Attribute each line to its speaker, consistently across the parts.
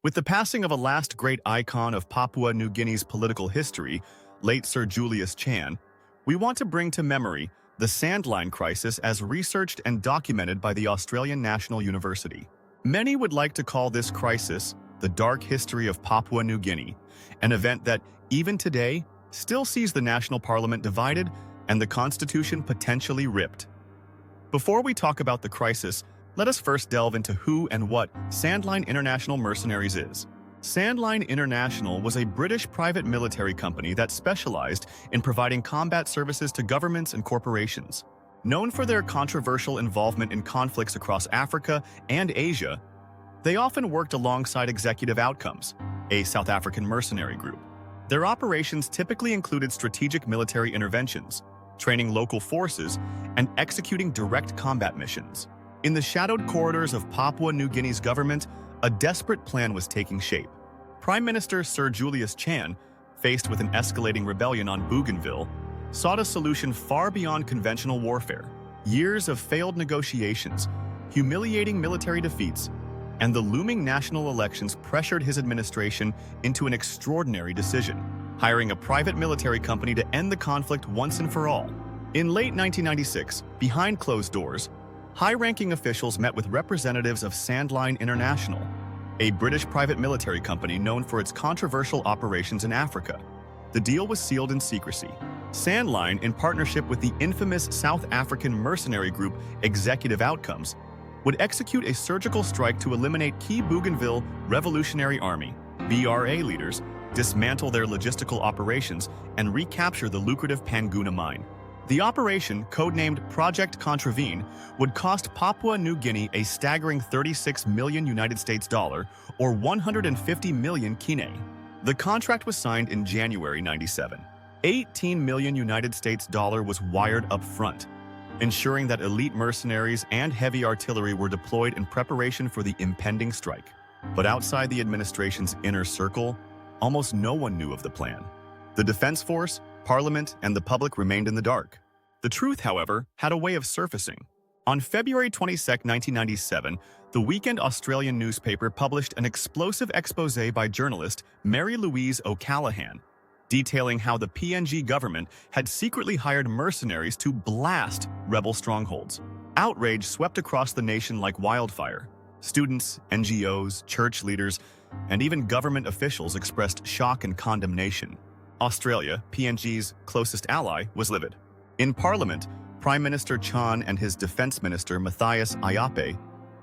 Speaker 1: With the passing of a last great icon of Papua New Guinea's political history, late Sir Julius Chan, we want to bring to memory the Sandline Crisis as researched and documented by the Australian National University. Many would like to call this crisis the dark history of Papua New Guinea, an event that, even today, still sees the national parliament divided and the constitution potentially ripped. Before we talk about the crisis, let us first delve into who and what Sandline International Mercenaries is. Sandline International was a British private military company that specialized in providing combat services to governments and corporations. Known for their controversial involvement in conflicts across Africa and Asia, they often worked alongside Executive Outcomes, a South African mercenary group. Their operations typically included strategic military interventions, training local forces, and executing direct combat missions. In the shadowed corridors of Papua New Guinea's government, a desperate plan was taking shape. Prime Minister Sir Julius Chan, faced with an escalating rebellion on Bougainville, sought a solution far beyond conventional warfare. Years of failed negotiations, humiliating military defeats, and the looming national elections pressured his administration into an extraordinary decision, hiring a private military company to end the conflict once and for all. In late 1996, behind closed doors, high-ranking officials met with representatives of Sandline International, a British private military company known for its controversial operations in Africa. The deal was sealed in secrecy. Sandline, in partnership with the infamous South African mercenary group Executive Outcomes, would execute a surgical strike to eliminate key Bougainville Revolutionary Army (BRA) leaders, dismantle their logistical operations, and recapture the lucrative Panguna mine. The operation, codenamed Project Contravene, would cost Papua New Guinea a staggering $36 million or 150 million kina. The contract was signed in January 97. $18 million was wired up front, ensuring that elite mercenaries and heavy artillery were deployed in preparation for the impending strike. But outside the administration's inner circle, almost no one knew of the plan. The Defense Force, Parliament, and the public remained in the dark. The truth, however, had a way of surfacing. On February 22, 1997, the Weekend Australian newspaper published an explosive exposé by journalist Mary Louise O'Callaghan, detailing how the PNG government had secretly hired mercenaries to blast rebel strongholds. Outrage swept across the nation like wildfire. Students, NGOs, church leaders, and even government officials expressed shock and condemnation. Australia, PNG's closest ally, was livid. In Parliament, Prime Minister Chan and his Defence Minister Matthias Ayape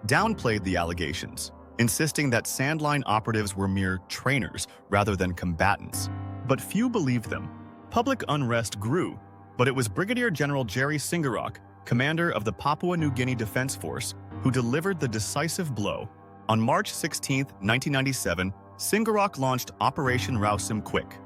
Speaker 1: downplayed the allegations, insisting that Sandline operatives were mere trainers rather than combatants. But few believed them. Public unrest grew, but it was Brigadier General Jerry Singirok, commander of the Papua New Guinea Defence Force, who delivered the decisive blow. On March 16, 1997, Singirok launched Operation Rausim Kwik.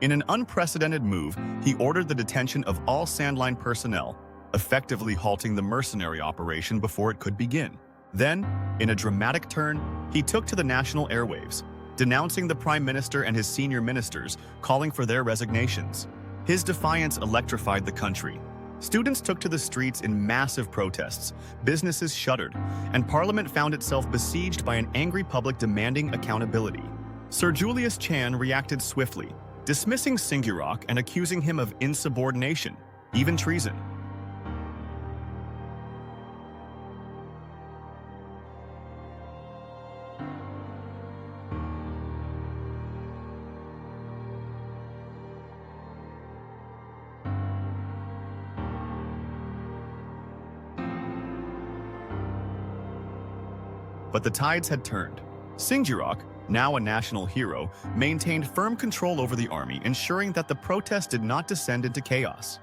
Speaker 1: In an unprecedented move, he ordered the detention of all Sandline personnel, effectively halting the mercenary operation before it could begin. Then, in a dramatic turn, he took to the national airwaves, denouncing the Prime Minister and his senior ministers, calling for their resignations. His defiance electrified the country. Students took to the streets in massive protests, businesses shuttered, and Parliament found itself besieged by an angry public demanding accountability. Sir Julius Chan reacted swiftly, dismissing Singirok and accusing him of insubordination, even treason. But the tides had turned. Singirok, now a national hero, maintained firm control over the army, ensuring that the protest did not descend into chaos.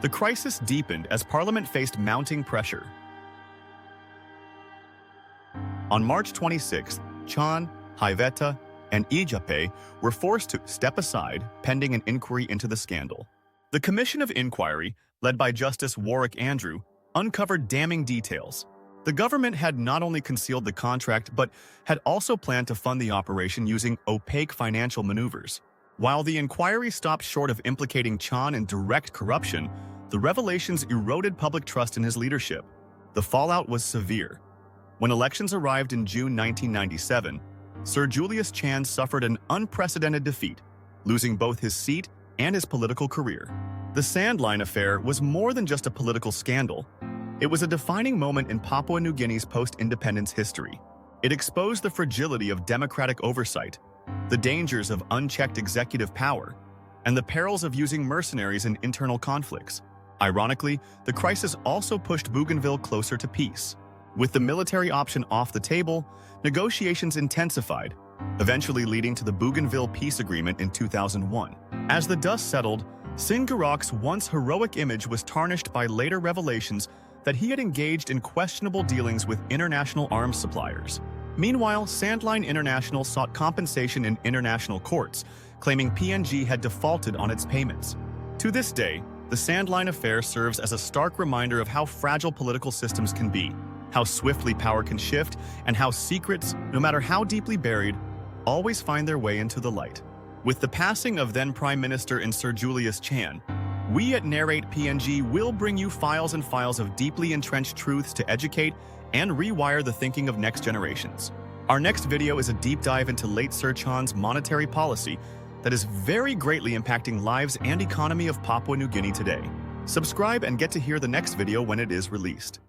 Speaker 1: The crisis deepened as Parliament faced mounting pressure. On March 26, Chan, Haiveta, and Ijape were forced to step aside pending an inquiry into the scandal. The Commission of Inquiry, led by Justice Warwick Andrew, uncovered damning details. The government had not only concealed the contract but had also planned to fund the operation using opaque financial maneuvers. While the inquiry stopped short of implicating Chan in direct corruption, the revelations eroded public trust in his leadership. The fallout was severe. When elections arrived in June 1997, Sir Julius Chan suffered an unprecedented defeat, losing both his seat and his political career. The Sandline Affair was more than just a political scandal. It was a defining moment in Papua New Guinea's post-independence history. It exposed the fragility of democratic oversight, the dangers of unchecked executive power, and the perils of using mercenaries in internal conflicts. Ironically, the crisis also pushed Bougainville closer to peace. With the military option off the table, negotiations intensified, eventually leading to the Bougainville peace agreement in 2001. As the dust settled, Singirok's once heroic image was tarnished by later revelations that he had engaged in questionable dealings with international arms suppliers. Meanwhile, Sandline International sought compensation in international courts, claiming PNG had defaulted on its payments. To this day, the Sandline Affair serves as a stark reminder of how fragile political systems can be, how swiftly power can shift, and how secrets, no matter how deeply buried, always find their way into the light. With the passing of then Prime Minister Sir Julius Chan, we at NarratePNG will bring you files and files of deeply entrenched truths to educate and rewire the thinking of next generations. Our next video is a deep dive into late Sir Chan's monetary policy that is very greatly impacting lives and economy of Papua New Guinea today. Subscribe and get to hear the next video when it is released.